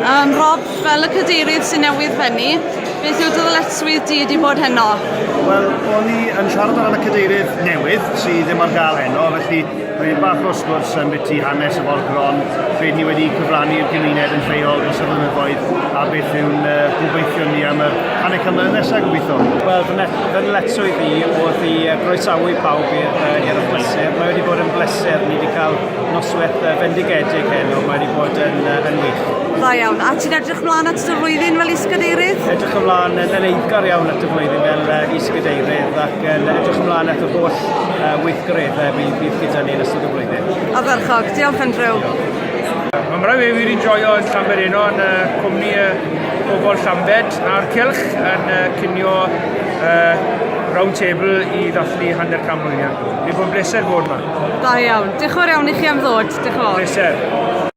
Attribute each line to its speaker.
Speaker 1: Rob, fel y cadeirydd sy'n newydd fenni, beth yw dyletswydd di wedi bod heno?
Speaker 2: Wel, o'n i yn siarad ar y cadeirydd newydd sydd ddim ar gael heno, felly mae bach o sgwrs yn beth i hanes y forgron, beth ni wedi cyfrannu'r gymuned yn lleol dros y flynyddoedd, a beth yw'n gobeithio ni am yr hanner cymryd nesaf gobeithio.
Speaker 3: Wel, fy nletswydd i oedd i groesawu pawb i'r bleser. Mae wedi bod yn bleser, ni wedi cael noswaith fendigedig heno, mae wedi bod yn wych.
Speaker 1: Dda iawn. A ti'n edrych mlaen at y flwyddyn fel is-gadeirydd?
Speaker 3: Edrych ymlaen yn eiddgar iawn at y flwyddyn fel is-gadeirydd ac yn edrych ymlaen at y holl weithgareddau bydd gyda ni yn ystod y flwyddyn.
Speaker 1: A ferchog, diolch Andrew.
Speaker 4: Mae'n rhaid i fi enjoyo yn Llanberino yn cwmni bobl Llambed a'r Cylch yn cynio round table i ddathlu hanner can mlynedd. Bydd bod bleser bod yma.
Speaker 1: Da iawn. Diolch yn fawr iawn i chi am ddod. Diolch yn fawr.
Speaker 4: Bleser.